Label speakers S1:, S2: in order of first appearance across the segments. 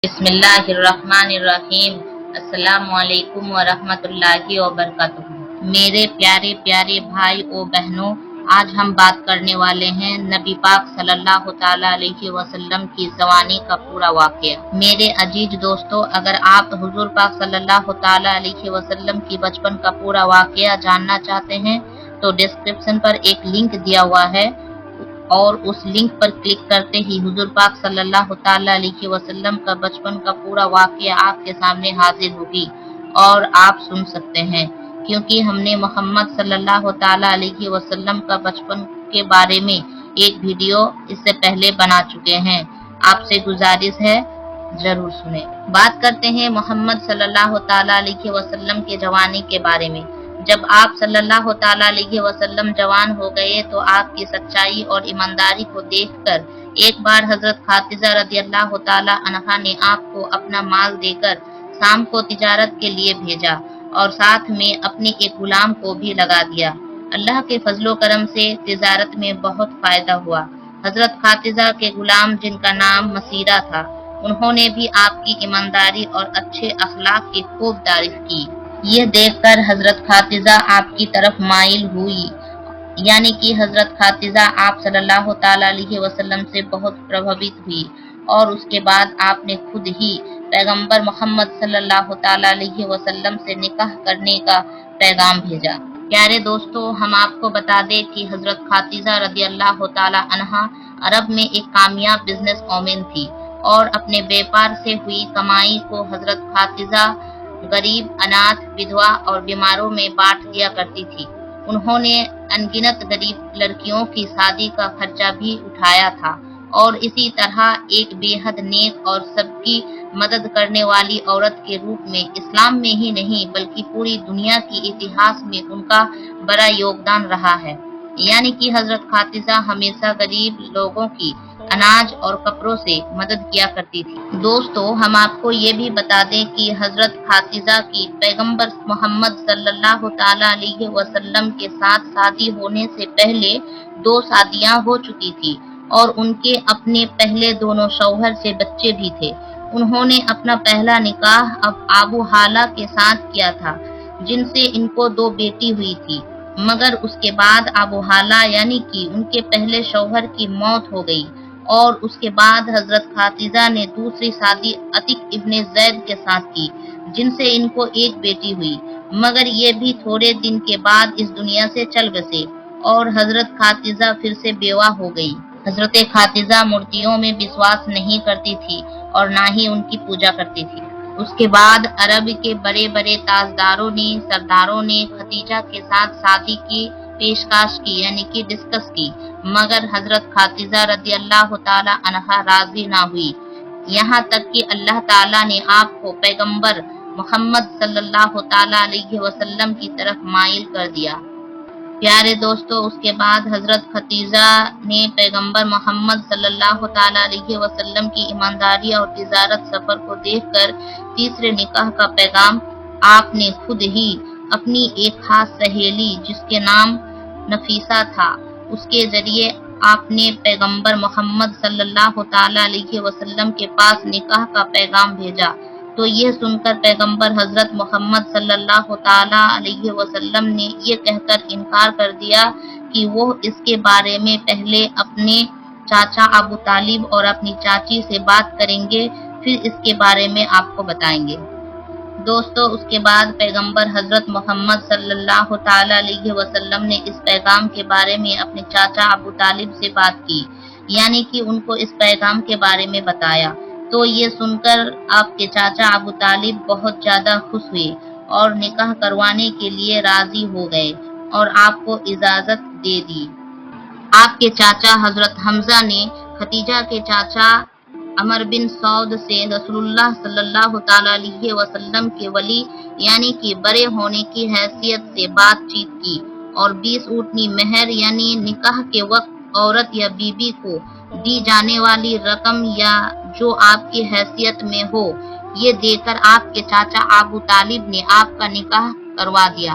S1: بسم اللہ الرحمن الرحیم۔ السلام علیکم ورحمۃ اللہ وبرکاتہ۔ میرے پیارے پیارے بھائی و بہنوں، آج ہم بات کرنے والے ہیں نبی پاک صلی اللہ تعالی علیہ وسلم کی جوانی کا پورا واقعہ۔ میرے عزیز دوستو، اگر آپ حضور پاک صلی اللہ تعالی علیہ وسلم کی بچپن کا پورا واقعہ جاننا چاہتے ہیں تو ڈسکرپشن پر ایک لنک دیا ہوا ہے، اور اس لنک پر کلک کرتے ہی حضور پاک صلی اللہ تعالی علیہ وسلم کا بچپن کا پورا واقعہ آپ کے سامنے حاضر ہوگی اور آپ سن سکتے ہیں، کیونکہ ہم نے محمد صلی اللہ تعالی علیہ وسلم کا بچپن کے بارے میں ایک ویڈیو اس سے پہلے بنا چکے ہیں۔ آپ سے گزارش ہے ضرور سنیں۔ بات کرتے ہیں محمد صلی اللہ تعالی علیہ وسلم کے جوانی کے بارے میں۔ جب آپ صلی اللہ تعالی علیہ وسلم جوان ہو گئے تو آپ کی سچائی اور ایمانداری کو دیکھ کر ایک بار حضرت خدیجہ رضی اللہ تعالی عنہا نے آپ کو اپنا مال دے کر شام کو تجارت کے لیے بھیجا اور ساتھ میں اپنے ایک غلام کو بھی لگا دیا۔ اللہ کے فضل و کرم سے تجارت میں بہت فائدہ ہوا۔ حضرت خدیجہ کے غلام جن کا نام مسیرہ تھا، انہوں نے بھی آپ کی ایمانداری اور اچھے اخلاق کی خوب تعریف کی۔ یہ دیکھ کر حضرت خدیجہ آپ کی طرف مائل ہوئی، یعنی کہ حضرت خدیجہ آپ صلی اللہ تعالی علیہ وسلم سے بہت پربھاوت ہوئی، اور اس کے بعد آپ نے خود ہی پیغمبر محمد صلی اللہ تعالی علیہ وسلم سے نکاح کرنے کا پیغام بھیجا۔ پیارے دوستو، ہم آپ کو بتا دیں کہ حضرت خدیجہ رضی اللہ تعالی عنہا عرب میں ایک کامیاب بزنس وومن تھی، اور اپنے بیپار سے ہوئی کمائی کو حضرت خدیجہ غریب، اناتھ، ودھوا اور بیماروں میں بانٹ دیا کرتی تھی۔ انہوں نے انگنت غریب لڑکیوں کی شادی کا خرچہ بھی اٹھایا تھا، اور اسی طرح ایک بے حد نیک اور سب کی مدد کرنے والی عورت کے روپ میں اسلام میں ہی نہیں بلکہ پوری دنیا کی اتہاس میں ان کا بڑا یوگدان رہا ہے۔ یعنی کہ حضرت خدیجہ ہمیشہ غریب لوگوں کی اناج اور کپڑوں سے مدد کیا کرتی تھی۔ دوستو، ہم آپ کو یہ بھی بتا دیں کہ حضرت خدیجہ کی پیغمبر محمد صلی اللہ تعالی علیہ وسلم کے ساتھ شادی ہونے سے پہلے 2 شادیاں ہو چکی تھی، اور ان کے اپنے پہلے دونوں شوہر سے بچے بھی تھے۔ انہوں نے اپنا پہلا نکاح ابو حالہ کے ساتھ کیا تھا، جن سے ان کو 2 بیٹی ہوئی تھی، مگر اس کے بعد ابو حالہ یعنی کہ ان کے پہلے شوہر کی موت ہو گئی، اور اس کے بعد حضرت خدیجہ نے دوسری شادی عتیق ابن زید کے ساتھ کی، جن سے ان کو 1 بیٹی ہوئی، مگر یہ بھی تھوڑے دن کے بعد اس دنیا سے چل بسے، اور حضرت خدیجہ پھر سے بیوہ ہو گئی۔ حضرت خدیجہ مورتیوں میں وشواس نہیں کرتی تھی اور نہ ہی ان کی پوجا کرتی تھی۔ اس کے بعد عرب کے بڑے بڑے تاجداروں نے، سرداروں نے خدیجہ کے ساتھ شادی کی پیشکش کی، یعنی کہ ڈسکس کی، مگر حضرت خدیجہ رضی اللہ تعالی عنہا راضی نہ ہوئی، یہاں تک کہ اللہ تعالی نے آپ کو پیغمبر محمد صلی اللہ تعالی علیہ وسلم کی طرف مائل کر دیا۔ پیارے دوستو، اس کے بعد حضرت خدیجہ نے پیغمبر محمد صلی اللہ تعالی علیہ وسلم کی ایمانداری اور تجارت سفر کو دیکھ کر تیسرے نکاح کا پیغام آپ نے خود ہی اپنی ایک خاص سہیلی جس کے نام نفیسہ تھا، اس کے ذریعے آپ نے پیغمبر محمد صلی اللہ تعالی علیہ وسلم کے پاس نکاح کا پیغام بھیجا، تو یہ سن کر پیغمبر حضرت محمد صلی اللہ تعالی علیہ وسلم نے یہ کہہ کر انکار کر دیا کہ وہ اس کے بارے میں پہلے اپنے چاچا ابو طالب اور اپنی چاچی سے بات کریں گے، پھر اس کے بارے میں آپ کو بتائیں گے۔ دوستو، اس کے بعد پیغمبر حضرت محمد صلی اللہ تعالی علیہ وسلم نے اس پیغام کے بارے میں اپنے چاچا ابو طالب سے بات کی، یعنی کہ ان کو اس پیغام کے بارے میں بتایا، تو یہ سن کر آپ کے چاچا ابو طالب بہت زیادہ خوش ہوئے اور نکاح کروانے کے لیے راضی ہو گئے اور آپ کو اجازت دے دی۔ آپ کے چاچا حضرت حمزہ نے خدیجہ کے چاچا عمر بن سعود سے رسول اللہ صلی اللہ تعالی علیہ وسلم کے ولی یعنی کہ بڑے ہونے کی حیثیت سے بات چیت کی، اور 20 اونٹنی مہر یعنی نکاح کے وقت عورت یا بیوی کو دی جانے والی رقم یا جو آپ کی حیثیت میں ہو، یہ دے کر آپ کے چاچا ابو طالب نے آپ کا نکاح کروا دیا۔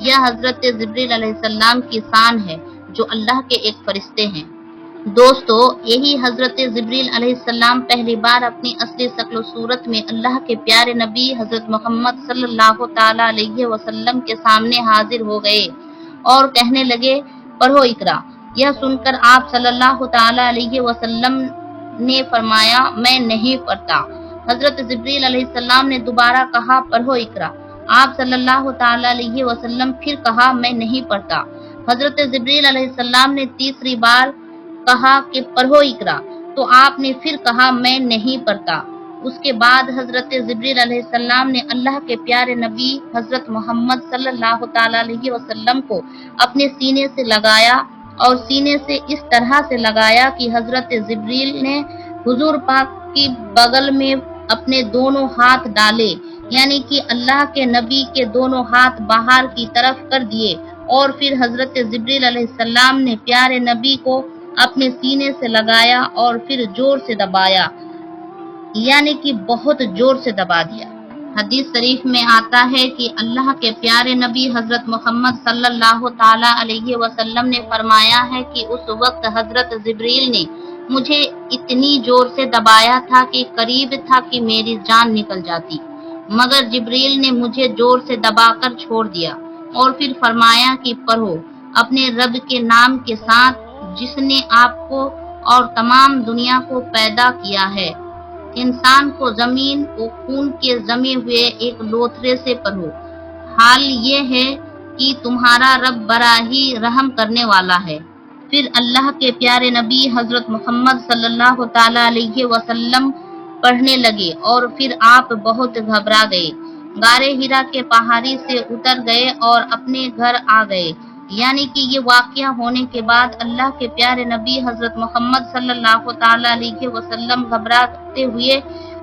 S1: یہ حضرت جبریل علیہ السلام کی شان ہے جو اللہ کے ایک فرشتے ہیں۔ دوستو، یہی حضرت جبریل علیہ السلام پہلی بار اپنی اصلی شکل و صورت میں اللہ کے پیارے نبی حضرت محمد صلی اللہ تعالی علیہ وسلم کے سامنے حاضر ہو گئے اور کہنے لگے، پڑھو اقرا۔ یہ سن کر آپ صلی اللہ تعالی علیہ وسلم نے فرمایا، میں نہیں پڑھتا۔ حضرت جبریل علیہ السلام نے دوبارہ کہا، پڑھو اقرا۔ آپ صلی اللہ تعالی علیہ وسلم پھر کہا، میں نہیں پڑھتا۔ حضرت جبریل علیہ السلام نے تیسری بار کہا کہ پڑھو اقرا، تو آپ نے پھر کہا، میں نہیں پڑھتا۔ اس کے بعد حضرت جبریل علیہ السلام نے اللہ کے پیارے نبی حضرت محمد صلی اللہ تعالی علیہ وسلم کو اپنے سینے سے لگایا اور سینے سے اس طرح سے لگایا کہ حضرت جبریل نے حضور پاک کی بغل میں اپنے دونوں ہاتھ ڈالے، یعنی کہ اللہ کے نبی کے دونوں ہاتھ باہر کی طرف کر دیے، اور پھر حضرت جبریل علیہ السلام نے پیارے نبی کو اپنے سینے سے لگایا اور پھر زور سے دبایا، یعنی کہ بہت زور سے دبا دیا۔ حدیث شریف میں آتا ہے کہ اللہ کے پیارے نبی حضرت محمد صلی اللہ تعالی علیہ وسلم نے فرمایا ہے کہ اس وقت حضرت جبریل نے مجھے اتنی زور سے دبایا تھا کہ قریب تھا کہ میری جان نکل جاتی، مگر جبریل نے مجھے زور سے دبا کر چھوڑ دیا اور پھر فرمایا کہ پڑھو اپنے رب کے نام کے ساتھ جس نے آپ کو اور تمام دنیا کو پیدا کیا ہے، انسان کو زمین و خون کے جمے ہوئے ایک لوتھڑے سے پڑھو، حال یہ ہے کہ تمہارا رب بڑا ہی رحم کرنے والا ہے۔ پھر اللہ کے پیارے نبی حضرت محمد صلی اللہ تعالی علیہ وسلم پڑھنے لگے اور پھر آپ بہت گھبرا گئے، غار حرا کے پہاڑی سے اتر گئے اور اپنے گھر آ گئے۔ یعنی کہ یہ واقعہ ہونے کے بعد اللہ کے پیارے نبی حضرت محمد صلی اللہ تعالی علیہ وسلم گھبراتے ہوئے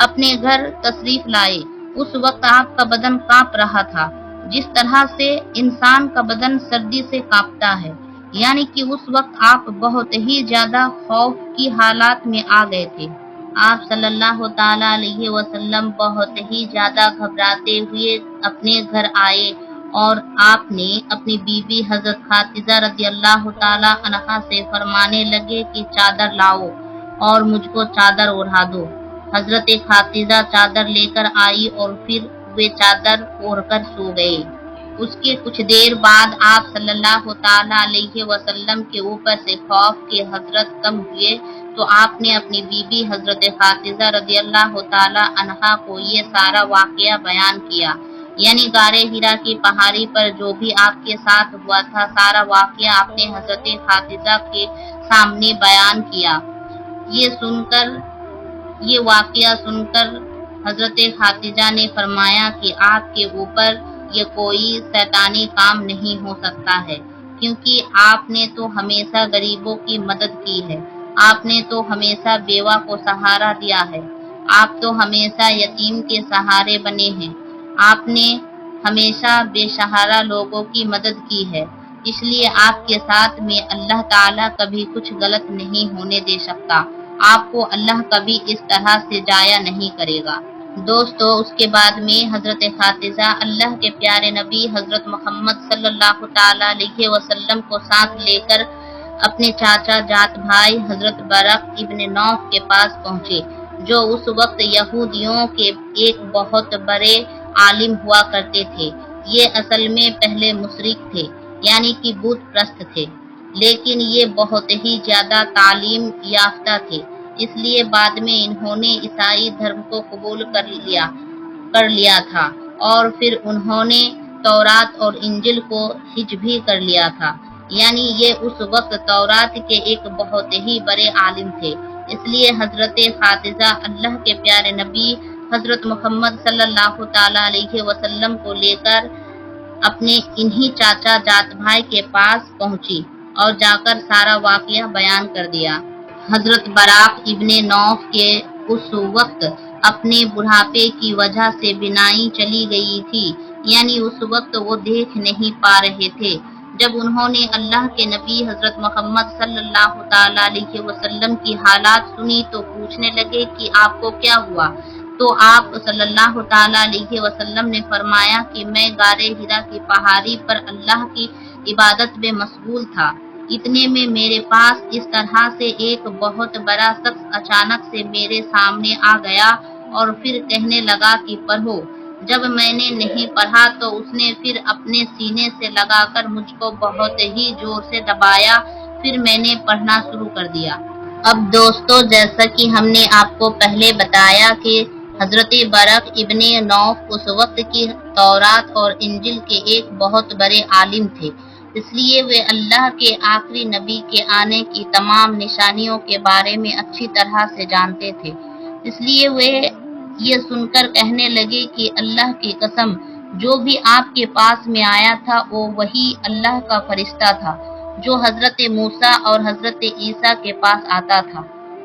S1: اپنے گھر تشریف لائے۔ اس وقت آپ کا بدن کانپ رہا تھا جس طرح سے انسان کا بدن سردی سے کانپتا ہے، یعنی کہ اس وقت آپ بہت ہی زیادہ خوف کی حالات میں آ گئے تھے۔ آپ صلی اللہ تعالی علیہ وسلم بہت ہی زیادہ گھبراتے ہوئے اپنے گھر آئے اور آپ نے اپنی بیوی حضرت خدیجہ رضی اللہ تعالی عنہا سے فرمانے لگے کہ چادر لاؤ اور مجھ کو چادر اوڑھا دو۔ حضرت خدیجہ چادر لے کر آئی اور پھر وہ چادر اوڑھ کر سو گئے۔ اس کے کچھ دیر بعد آپ صلی اللہ تعالی علیہ وسلم کے اوپر سے خوف کے حضرت کم ہوئے تو آپ نے اپنی بیوی حضرت خدیجہ رضی اللہ تعالی عنہا کو یہ سارا واقعہ بیان کیا، یعنی غار حرا کی پہاڑی پر جو بھی آپ کے ساتھ ہوا تھا سارا واقعہ آپ نے حضرت خدیجہ کے سامنے بیان کیا۔ یہ واقعہ سن کر حضرت خدیجہ نے فرمایا کہ آپ کے اوپر یہ کوئی شیطانی کام نہیں ہو سکتا ہے، کیونکہ آپ نے تو ہمیشہ غریبوں کی مدد کی ہے، آپ نے تو ہمیشہ بیوہ کو سہارا دیا ہے، آپ تو ہمیشہ یتیم کے سہارے بنے ہیں، آپ نے ہمیشہ بے سہارا لوگوں کی مدد کی ہے، اس لیے آپ کے ساتھ میں اللہ تعالیٰ کبھی کچھ غلط نہیں ہونے دے سکتا، آپ کو اللہ کبھی اس طرح سے ضائع نہیں کرے گا۔ دوستو، اس کے بعد میں حضرت خدیجہ اللہ کے پیارے نبی حضرت محمد صلی اللہ تعالی علیہ وسلم کو ساتھ لے کر اپنے چاچا جات بھائی حضرت برق ابن نوف کے پاس پہنچے، جو اس وقت یہودیوں کے ایک بہت بڑے عالم ہوا کرتے تھے۔ یہ اصل میں پہلے مشرک تھے، یعنی کہ بت پرست تھے، لیکن یہ بہت ہی زیادہ تعلیم یافتہ تھے، اس لیے بعد میں انہوں نے عیسائی دھرم کو قبول کر لیا تھا اور پھر انہوں نے تورات اور انجیل کو حفظ بھی کر لیا تھا، یعنی یہ اس وقت تورات کے ایک بہت ہی بڑے عالم تھے۔ اس لیے حضرت خدیجہ اللہ کے پیارے نبی حضرت محمد صلی اللہ تعالی علیہ وسلم کو لے کر اپنے انہی چاچا جات بھائی کے پاس پہنچی اور جا کر سارا واقعہ بیان کر دیا۔ حضرت براق ابن نوف کے اس وقت اپنے بڑھاپے کی وجہ سے بینائی چلی گئی تھی، یعنی اس وقت وہ دیکھ نہیں پا رہے تھے۔ جب انہوں نے اللہ کے نبی حضرت محمد صلی اللہ تعالی علیہ وسلم کی حالات سنی تو پوچھنے لگے کہ آپ کو کیا ہوا؟ تو آپ صلی اللہ تعالی علیہ وسلم نے فرمایا کہ میں غار ہرا کی پہاڑی پر اللہ کی عبادت میں مشغول تھا، اتنے میں میرے پاس اس طرح سے ایک بہت بڑا شخص اچانک سے میرے سامنے آ گیا اور پھر کہنے لگا کہ پڑھو۔ جب میں نے نہیں پڑھا تو اس نے پھر اپنے سینے سے لگا کر مجھ کو بہت ہی زور سے دبایا، پھر میں نے پڑھنا شروع کر دیا۔ اب دوستو، جیسا کہ ہم نے آپ کو پہلے بتایا کہ حضرت برق ابن نوف اس وقت کی تورات اور انجیل کے ایک بہت بڑے عالم تھے، اس لیے وہ اللہ کے آخری نبی کے آنے کی تمام نشانیوں کے بارے میں اچھی طرح سے جانتے تھے۔ اس لیے وہ یہ سن کر کہنے لگے کہ اللہ کی قسم، جو بھی آپ کے پاس میں آیا تھا وہ وہی اللہ کا فرشتہ تھا جو حضرت موسیٰ اور حضرت عیسیٰ کے پاس آتا تھا۔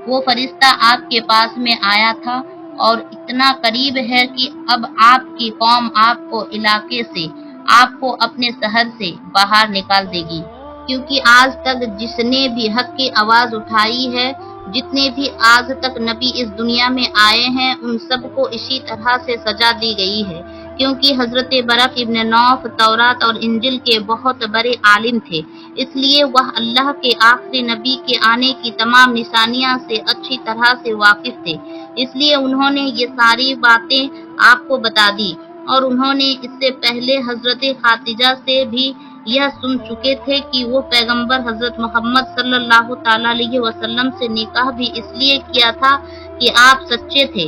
S1: وہ فرشتہ آپ کے پاس میں آیا تھا اور اتنا قریب ہے کہ اب آپ کی قوم آپ کو علاقے سے، آپ کو اپنے شہر سے باہر نکال دے گی، کیونکہ آج تک جس نے بھی حق کی آواز اٹھائی ہے، جتنے بھی آج تک نبی اس دنیا میں آئے ہیں، ان سب کو اسی طرح سے سزا دی گئی ہے، کیونکہ حضرت برق ابن نوف تورات اور انجیل کے بہت بڑے عالم تھے، اس لیے وہ اللہ کے آخری نبی کے آنے کی تمام نشانیاں سے اچھی طرح سے واقف تھے، اس لیے انہوں نے یہ ساری باتیں آپ کو بتا دی، اور انہوں نے اس سے پہلے حضرت خدیجہ سے بھی یہ سن چکے تھے کہ وہ پیغمبر حضرت محمد صلی اللہ تعالی علیہ وسلم سے نکاح بھی اس لیے کیا تھا کہ آپ سچے تھے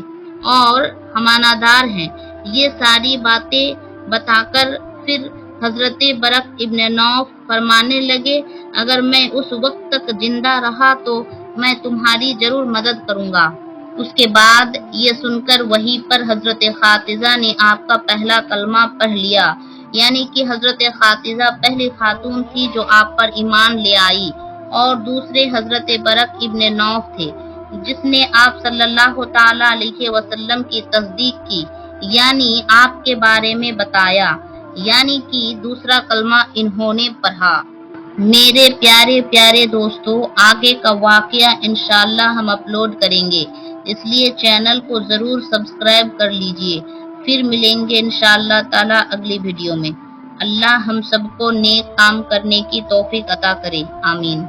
S1: اور امانتدار ہیں۔ یہ ساری باتیں بتا کر پھر حضرت برق ابن نوف فرمانے لگے، اگر میں اس وقت تک زندہ رہا تو میں تمہاری ضرور مدد کروں گا۔ اس کے بعد یہ سن کر وہیں پر حضرت خدیجہ نے آپ کا پہلا کلمہ پڑھ لیا، یعنی کہ حضرت خدیجہ پہلی خاتون تھی جو آپ پر ایمان لے آئی، اور دوسرے حضرت برق ابن نوف تھے جس نے آپ صلی اللہ تعالی علیہ وسلم کی تصدیق کی، یعنی آپ کے بارے میں بتایا، یعنی کہ دوسرا کلمہ انہوں نے پڑھا۔ میرے پیارے پیارے دوستو، آگے کا واقعہ انشاءاللہ ہم اپلوڈ کریں گے، اس لیے چینل کو ضرور سبسکرائب کر لیجئے۔ پھر ملیں گے انشاءاللہ تعالی اگلی ویڈیو میں۔ اللہ ہم سب کو نیک کام کرنے کی توفیق عطا کرے، آمین۔